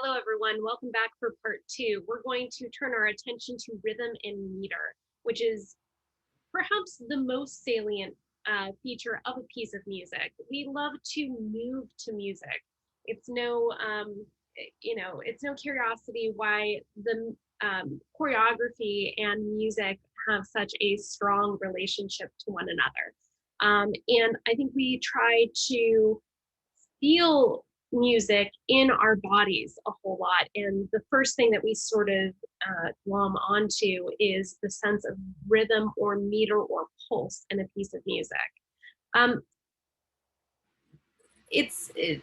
Hello, everyone. Welcome back for part two. We're going to turn our attention to rhythm and meter, which is perhaps the most salient feature of a piece of music. We love to move to music. It's no, it's no curiosity why the choreography and music have such a strong relationship to one another. And I think we try to feel music in our bodies a whole lot. And the first thing that we sort of glom onto is the sense of rhythm or meter or pulse in a piece of music. Um,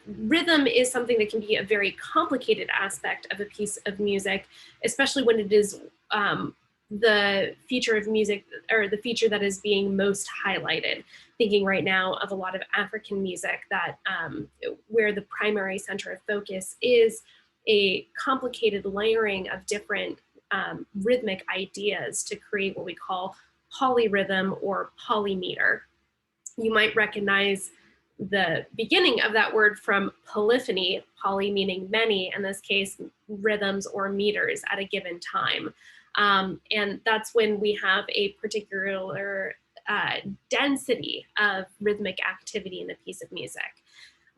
Rhythm is something that can be a very complicated aspect of a piece of music, especially when it is the feature of music or the feature that is being most highlighted. Thinking right now of a lot of African music that where the primary center of focus is a complicated layering of different rhythmic ideas to create what we call polyrhythm or polymeter. You might recognize the beginning of that word from polyphony, poly meaning many, in this case, rhythms or meters at a given time. And that's when we have a particular density of rhythmic activity in a piece of music.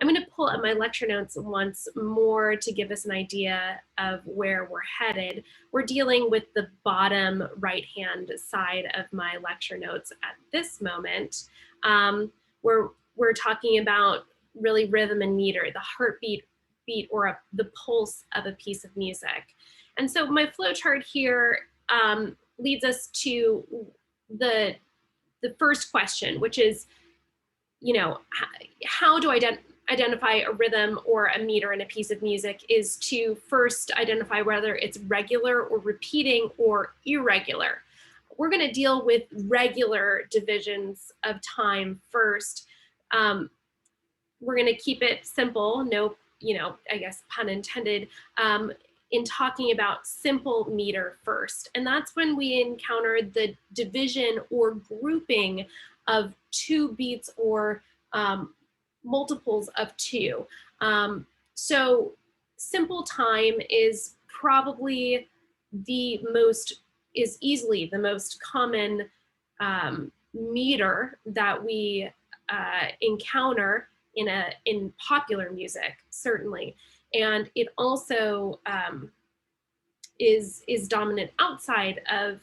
I'm going to pull up my lecture notes once more to give us an idea of where we're headed. We're dealing with the bottom right-hand side of my lecture notes at this moment. We're talking about really rhythm and meter, the heartbeat or the pulse of a piece of music. And so my flow chart here leads us to the first question, which is, how do I identify a rhythm or a meter in a piece of music is to first identify whether it's regular or repeating or irregular. We're going to deal with regular divisions of time first. We're going to keep it simple, no, I guess pun intended, in talking about simple meter first. And that's when we encounter the division or grouping of two beats or multiples of two. So simple time is probably easily the most common meter that we encounter in popular music, certainly. And it also is dominant outside of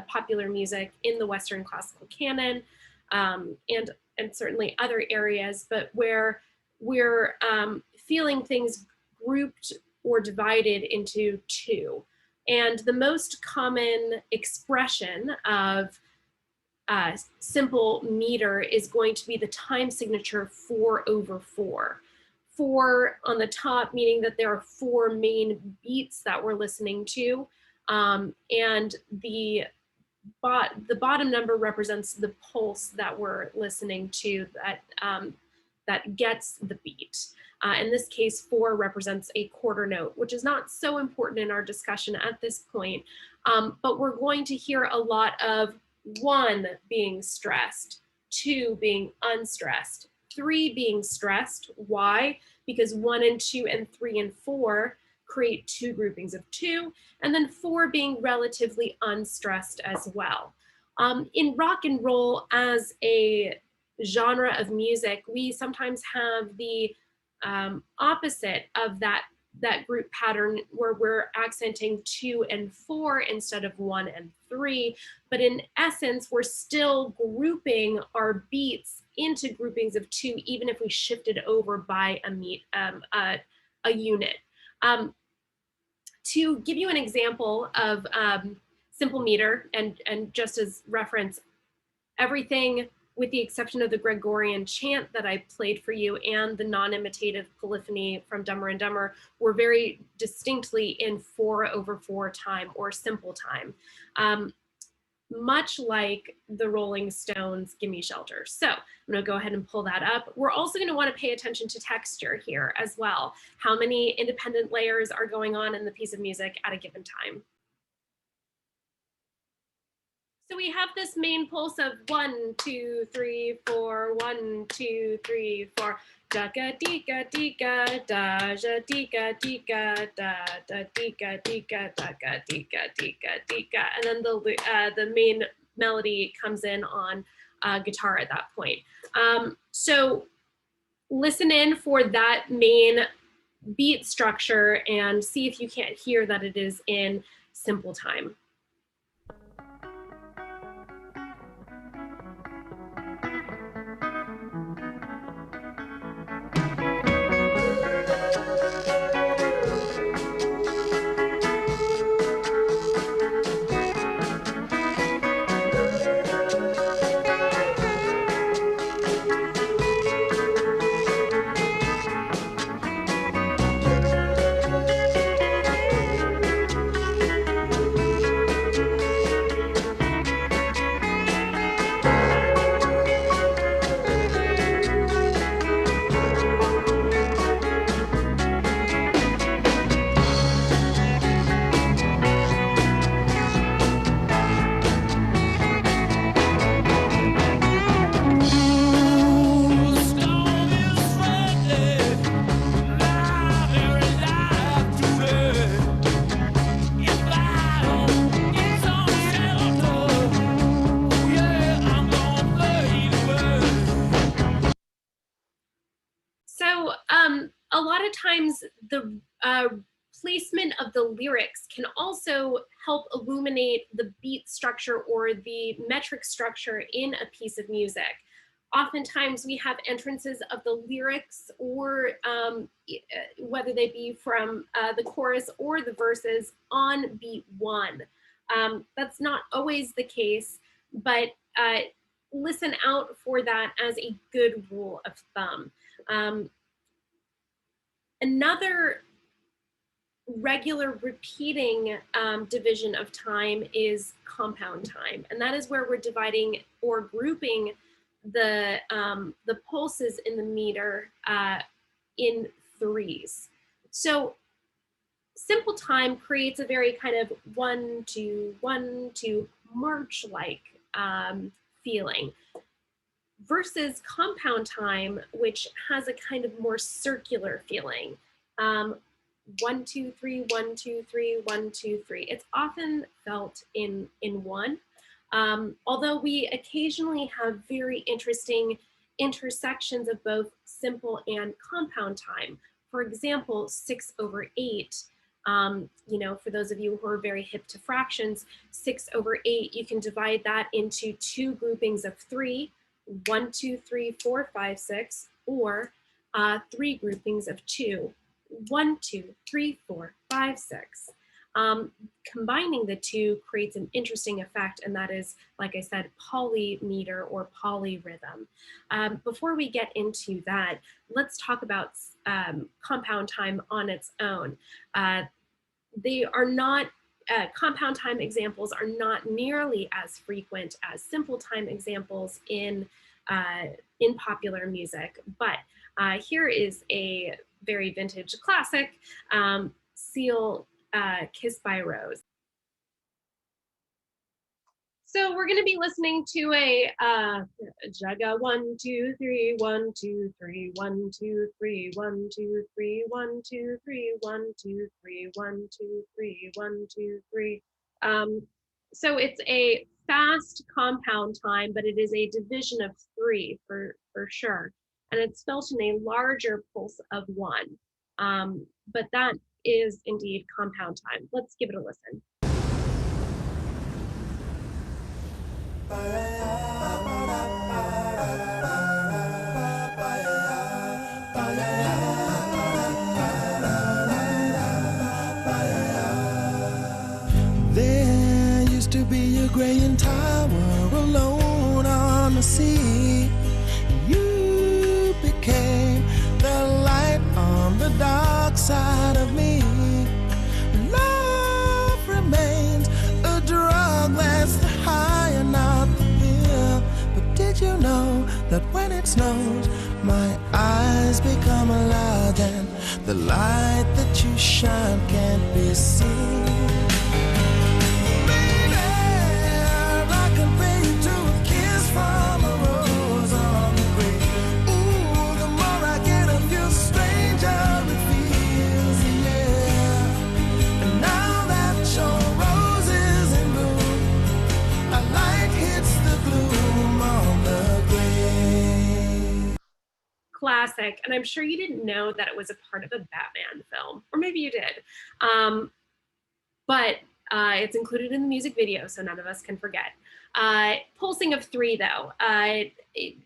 popular music in the Western classical canon, and certainly other areas, but where we're feeling things grouped or divided into two. And the most common expression of simple meter is going to be the time signature 4/4. 4 on the top, meaning that there are 4 main beats that we're listening to, and the bottom number represents the pulse that we're listening to that gets the beat. In this case, 4 represents a quarter note, which is not so important in our discussion at this point, but we're going to hear a lot of 1 being stressed, 2 being unstressed, 3 being stressed. Why? Because 1 and 2 and 3 and 4 create 2 groupings of 2, and then 4 being relatively unstressed as well. In rock and roll as a genre of music, we sometimes have the opposite of that group pattern where we're accenting 2 and 4 instead of 1 and 3. But in essence, we're still grouping our beats into groupings of 2, even if we shifted over by a unit. To give you an example of simple meter, and just as reference, everything with the exception of the Gregorian chant that I played for you and the non-imitative polyphony from Dumber and Dumber were very distinctly in 4/4 time or simple time, much like the Rolling Stones' Gimme Shelter. So I'm gonna go ahead and pull that up. We're also gonna wanna pay attention to texture here as well. How many independent layers are going on in the piece of music at a given time? So we have this main pulse of 1, 2, 3, 4, 1, 2, 3, 4. Dika dika dika da ja dika dika da da dika dika daka dika dika dika, and then the main melody comes in on guitar at that point. So listen in for that main beat structure and see if you can't hear that it is in simple time. So a lot of times the placement of the lyrics can also help illuminate the beat structure or the metric structure in a piece of music. Oftentimes we have entrances of the lyrics, or whether they be from the chorus or the verses, on beat one. That's not always the case, but listen out for that as a good rule of thumb. Another regular repeating division of time is compound time, and that is where we're dividing or grouping the pulses in the meter in threes. So simple time creates a very kind of 1 2 1 2 march-like feeling, versus compound time, which has a kind of more circular feeling. 1 2 3 1 2 3 1 2 3. It's often felt in one. Although we occasionally have very interesting intersections of both simple and compound time. For example, 6/8. For those of you who are very hip to fractions, 6/8, you can divide that into two groupings of 3, 1 2 3 4 5 6, or three groupings of 2, 1 2 3 4 5 6. Combining the two creates an interesting effect, and that is, like I said, polymeter or polyrhythm. Before we get into that, let's talk about compound time on its own. They are not compound time examples are not nearly as frequent as simple time examples in popular music, but here is a very vintage classic, Seal, Kissed by a Rose. So we're going to be listening to a Jaga 1 2 3 1 2 3 1 2 3 1 2 3 1 2 3 1 2 3 1 2 3 1 2 3. So it's a fast compound time, but it is a division of 3 for sure, and it's felt in a larger pulse of 1. But that is indeed compound time. Let's give it a listen. There used to be a graying tower alone on the sea. You became the light on the dark side of me. Love remains a drug that's the high and not the pill. But did you know that when it snows, my eyes become alive and the light that you shine can't be seen? From a rose on the grave. Ooh, the more I get classic, and I'm sure you didn't know that it was a part of a Batman film, or maybe you did. But it's included in the music video, so none of us can forget. Pulsing of 3, though, it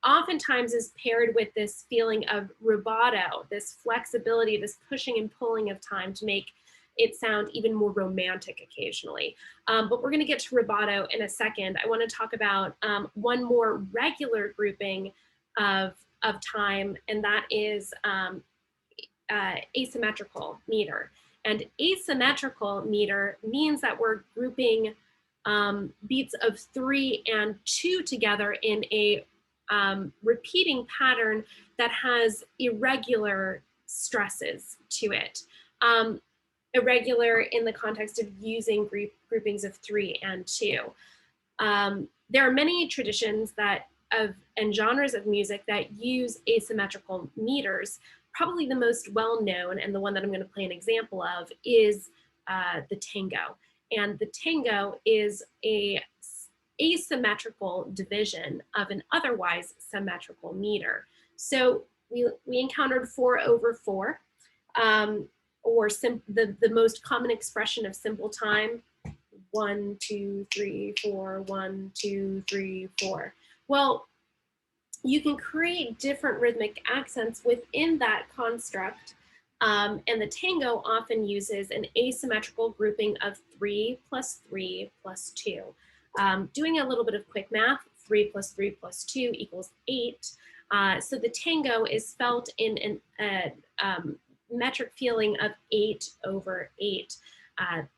oftentimes is paired with this feeling of rubato, this flexibility, this pushing and pulling of time to make it sound even more romantic occasionally. But we're going to get to rubato in a second. I want to talk about one more regular grouping of time, and that is asymmetrical meter. And asymmetrical meter means that we're grouping beats of 3 and 2 together in a repeating pattern that has irregular stresses to it. Irregular in the context of using groupings of 3 and 2. There are many traditions and genres of music that use asymmetrical meters. Probably the most well-known, and the one that I'm going to play an example of, is the tango. And the tango is a asymmetrical division of an otherwise symmetrical meter. So we encountered 4/4, or the most common expression of simple time, 1, 2, 3, 4, 1, 2, 3, 4. Well, you can create different rhythmic accents within that construct. And the tango often uses an asymmetrical grouping of 3 plus 3 plus 2. Doing a little bit of quick math, 3 plus 3 plus 2 equals 8. So the tango is felt in a metric feeling of 8/8.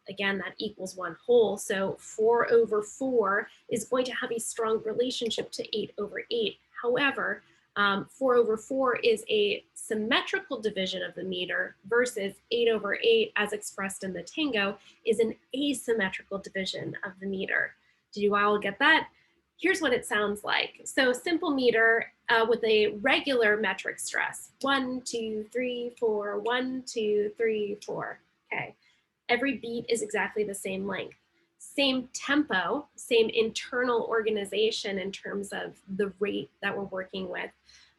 Again, that equals 1 whole. So 4/4 is going to have a strong relationship to 8/8. However, 4/4 is a symmetrical division of the meter versus 8/8, as expressed in the tango, is an asymmetrical division of the meter. Did you all get that? Here's what it sounds like. So simple meter with a regular metric stress, 1, 2, 3, 4, 1, 2, 3, 4. Okay. Every beat is exactly the same length. Same tempo, same internal organization in terms of the rate that we're working with,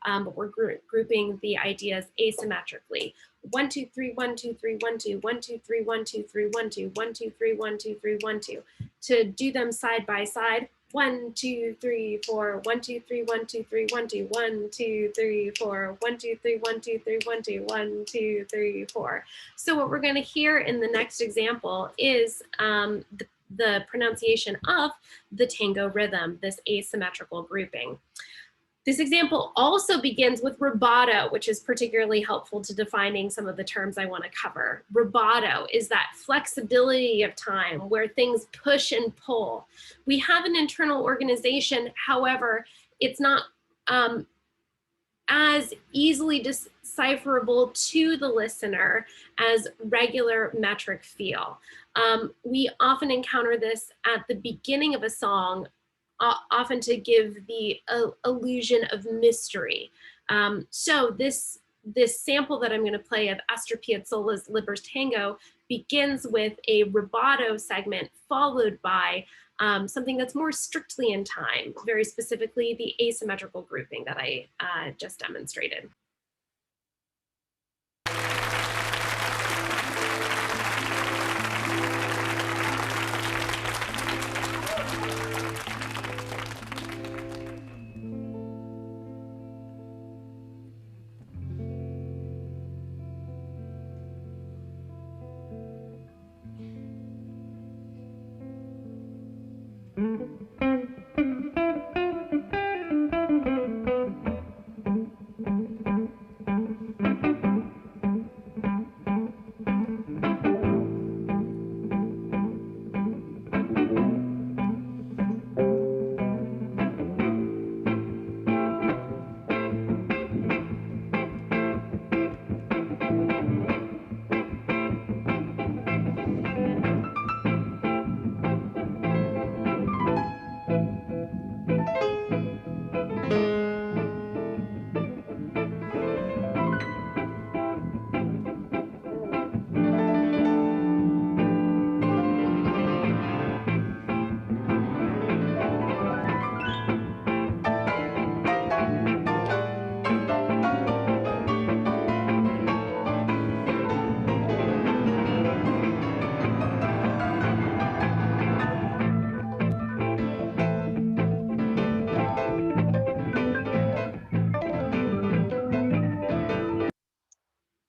but we're grouping the ideas asymmetrically. 1, 2, 3, 1, 2, 3, 1, 2, 1, 2, 3, 1, 2, 3, 1, 2, 1, 2, 3, 1, 2, 3, 1, 2. To do them side by side, 1, 2, 3, 4, 1, 2, 3, 1, 2, 3, 1, 2, 1, 2, 3, 4, 1, 2, 3, 1, 2, 3, 1, 2, 1, 2, 3, 4. So what we're going to hear in the next example is the pronunciation of the tango rhythm, this asymmetrical grouping. This example also begins with rubato, which is particularly helpful to defining some of the terms I want to cover. Rubato is that flexibility of time where things push and pull. We have an internal organization, however, it's not as easily decipherable to the listener as regular metric feel. We often encounter this at the beginning of a song, often to give the illusion of mystery. So this sample that I'm going to play of Astor Piazzolla's Libre's Tango begins with a rubato segment followed by something that's more strictly in time, very specifically the asymmetrical grouping that I just demonstrated.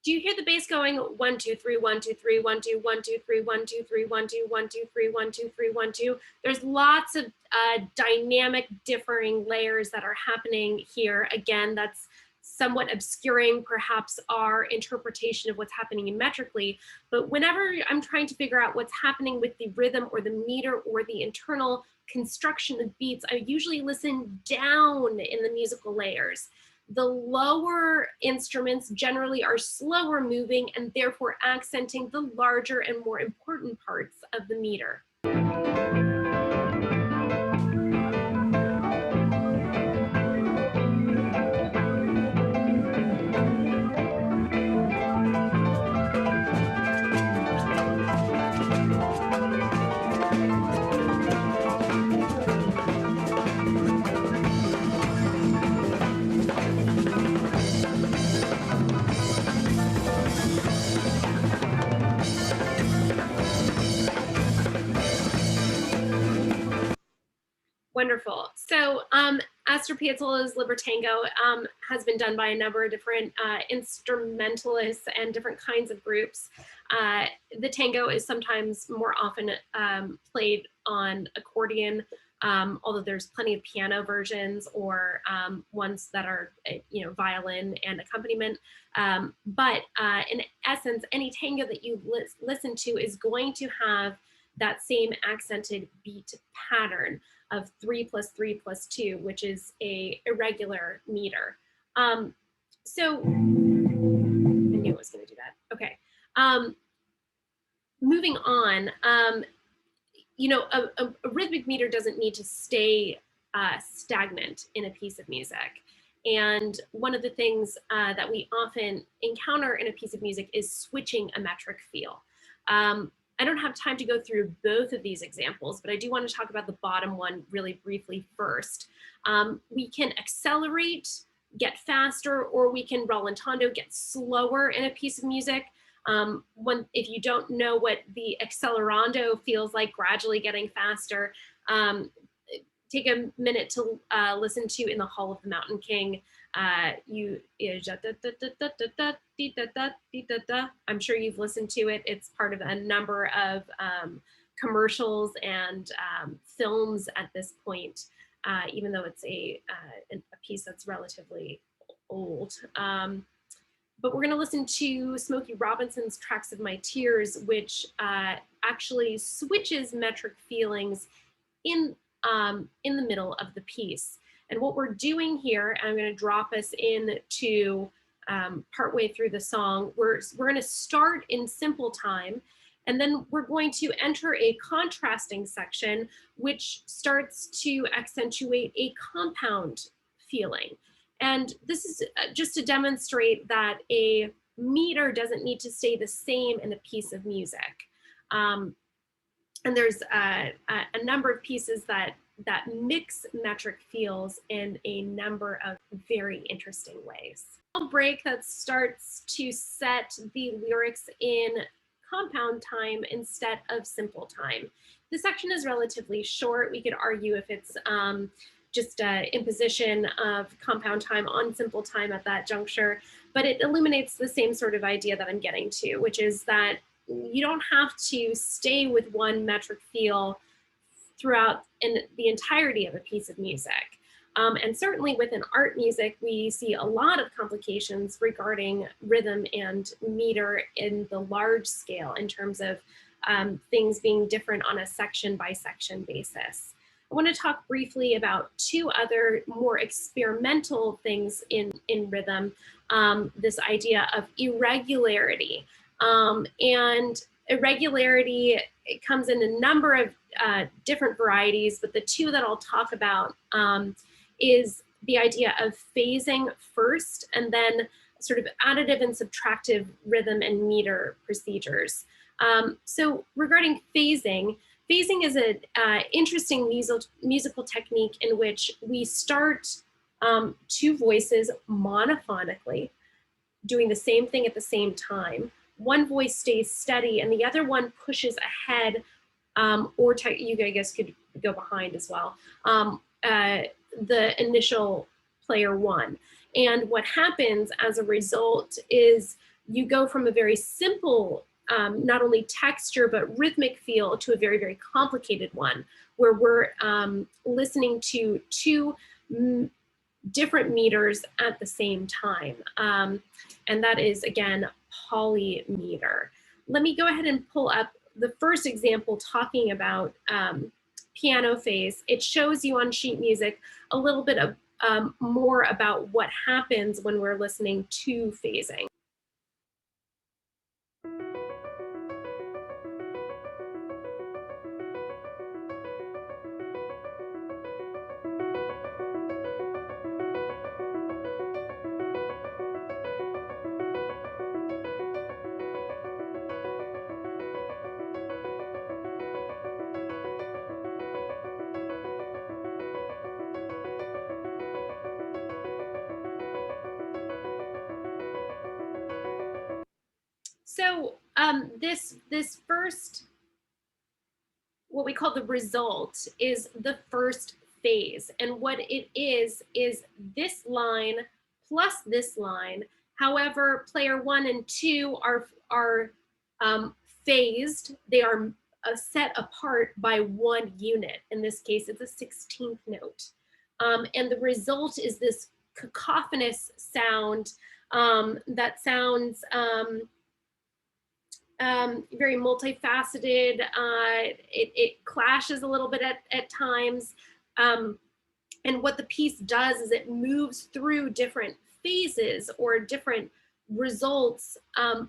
Do you hear the bass going 1 2 3 1 2 3 1 2 1 2 3 1 2 3 1 2 1 2 3 1 2 3 1 2? There's lots of dynamic differing layers that are happening here. Again, that's somewhat obscuring perhaps our interpretation of what's happening metrically. But whenever I'm trying to figure out what's happening with the rhythm or the meter or the internal construction of beats, I usually listen down in the musical layers. The lower instruments generally are slower moving and therefore accenting the larger and more important parts of the meter. Wonderful. So Astor Piazzolla's Libertango has been done by a number of different instrumentalists and different kinds of groups. The tango is sometimes more often played on accordion, although there's plenty of piano versions or ones that are, violin and accompaniment. But in essence, any tango that you listen to is going to have that same accented beat pattern of 3 plus 3 plus 2, which is a irregular meter. So I knew it was going to do that. Okay. Moving on, a rhythmic meter doesn't need to stay stagnant in a piece of music. And one of the things that we often encounter in a piece of music is switching a metric feel. I don't have time to go through both of these examples, but I do want to talk about the bottom one really briefly first. We can accelerate, get faster, or we can rallentando, get slower in a piece of music. If you don't know what the accelerando feels like, gradually getting faster, take a minute to listen to In the Hall of the Mountain King. I'm sure you've listened to it. It's part of a number of commercials and films at this point, even though it's a piece that's relatively old. But we're going to listen to Smokey Robinson's Tracks of My Tears, which actually switches metric feelings in the middle of the piece. And what we're doing here, and I'm going to drop us into partway through the song, we're going to start in simple time, and then we're going to enter a contrasting section, which starts to accentuate a compound feeling. And this is just to demonstrate that a meter doesn't need to stay the same in a piece of music. And there's a number of pieces that mix metric feels in a number of very interesting ways. A break that starts to set the lyrics in compound time instead of simple time. The section is relatively short. We could argue if it's just imposition of compound time on simple time at that juncture, but it illuminates the same sort of idea that I'm getting to, which is that you don't have to stay with one metric feel throughout the entirety of a piece of music. And certainly within art music, we see a lot of complications regarding rhythm and meter in the large scale in terms of things being different on a section by section basis. I want to talk briefly about two other more experimental things in rhythm, this idea of irregularity. And irregularity, it comes in a number of different varieties, but the two that I'll talk about is the idea of phasing first, and then sort of additive and subtractive rhythm and meter procedures. So regarding phasing, phasing is an interesting musical technique in which we start two voices monophonically, doing the same thing at the same time. One voice stays steady and the other one pushes ahead, or you guys could go behind as well, the initial player one. And what happens as a result is you go from a very simple, not only texture, but rhythmic feel to a very, very complicated one, where we're listening to two different meters at the same time. And that is, again, polymeter. Let me go ahead and pull up the first example talking about piano phase. It shows you on sheet music a little bit of more about what happens when we're listening to phasing. So this first, what we call the result, is the first phase. And what it is this line plus this line. However, player 1 and 2 are phased. They are set apart by 1 unit. In this case, it's a 16th note. And the result is this cacophonous sound that sounds very multifaceted. It clashes a little bit at times. And what the piece does is it moves through different phases or different results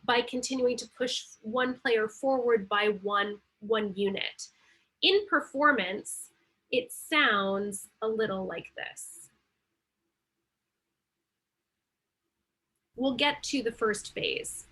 by continuing to push one player forward by one unit. In performance, it sounds a little like this. We'll get to the first phase.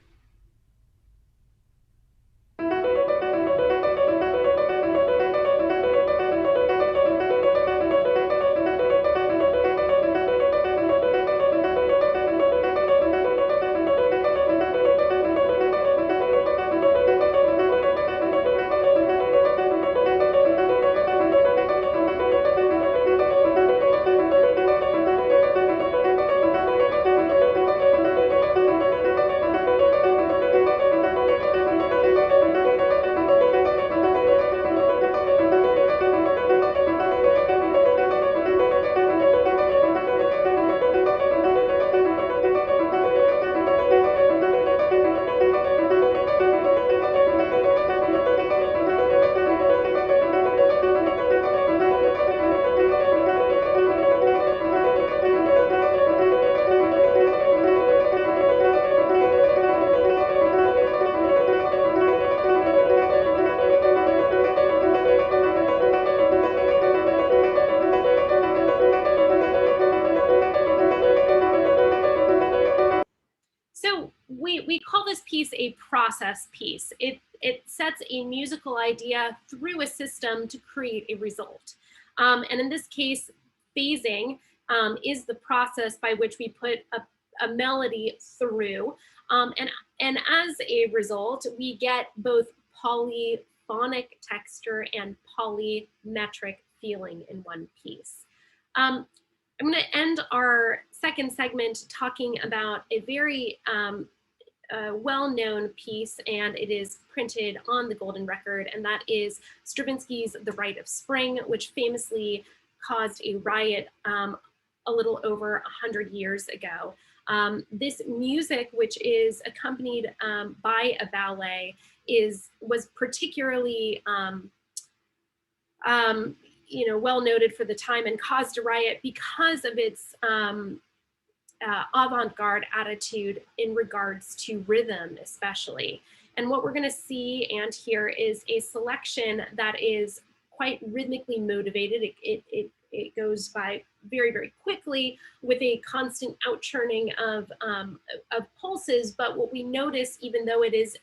So we call this piece a process piece. It sets a musical idea through a system to create a result. And in this case, phasing is the process by which we put a melody through. And as a result, we get both polyphonic texture and polymetric feeling in one piece. I'm going to end our second segment talking about a very well-known piece, and it is printed on the golden record, and that is Stravinsky's The Rite of Spring, which famously caused a riot a little over 100 years ago. This music, which is accompanied by a ballet, was particularly well noted for the time and caused a riot because of its avant-garde attitude in regards to rhythm, especially. And what we're going to see and hear is a selection that is quite rhythmically motivated. It goes by very, very quickly with a constant outchurning of pulses. But what we notice, even though it is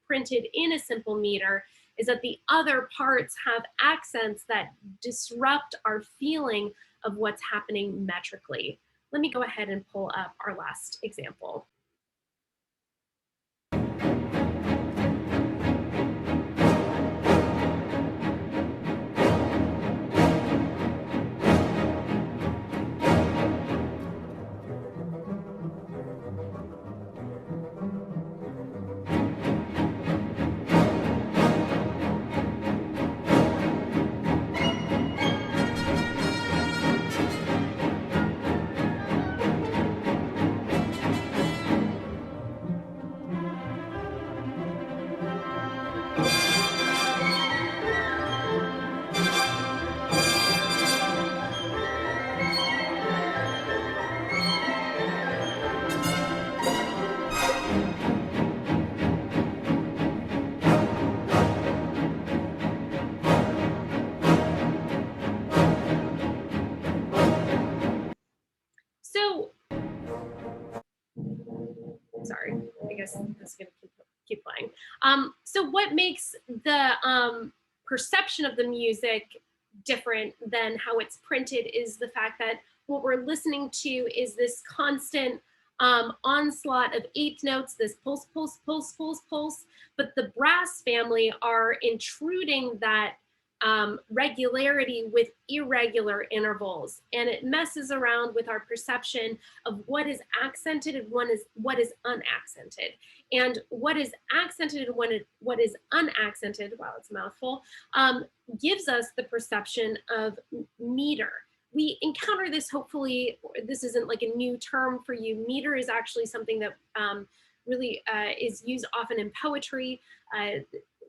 printed in a simple meter, is that the other parts have accents that disrupt our feeling of what's happening metrically. Let me go ahead and pull up our last example. guess this is going to keep playing. So what makes the perception of the music different than how it's printed is the fact that what we're listening to is this constant onslaught of eighth notes, this pulse, pulse, pulse, pulse, pulse. But the brass family are intruding that regularity with irregular intervals, and it messes around with our perception of what is accented and what is unaccented. And what is accented and what is unaccented, wow, it's a mouthful, gives us the perception of meter. We encounter this, hopefully, this isn't like a new term for you. Meter is actually something that really is used often in poetry,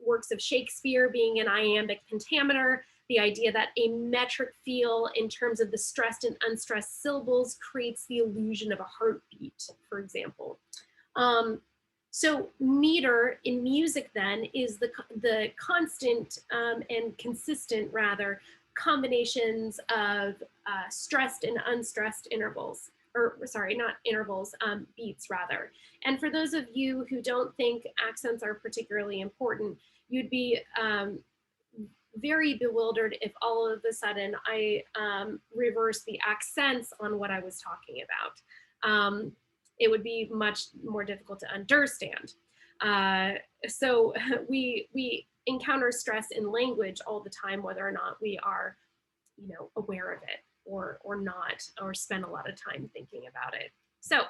works of Shakespeare being an iambic pentameter, the idea that a metric feel in terms of the stressed and unstressed syllables creates the illusion of a heartbeat, for example. So meter in music then is the constant and consistent, rather, combinations of stressed and unstressed intervals, or sorry, not intervals, beats rather. And for those of you who don't think accents are particularly important, you'd be very bewildered if all of a sudden I reverse the accents on what I was talking about. It would be much more difficult to understand. So we encounter stress in language all the time, whether or not we are, aware of it or not, or spend a lot of time thinking about it. So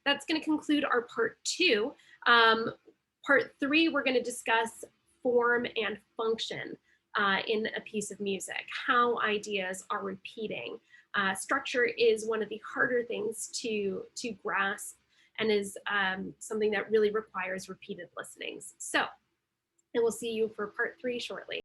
that's going to conclude our part 2. Part 3, we're going to discuss form and function in a piece of music, how ideas are repeating. Structure is one of the harder things to grasp and is something that really requires repeated listenings. So, and we'll see you for part 3 shortly.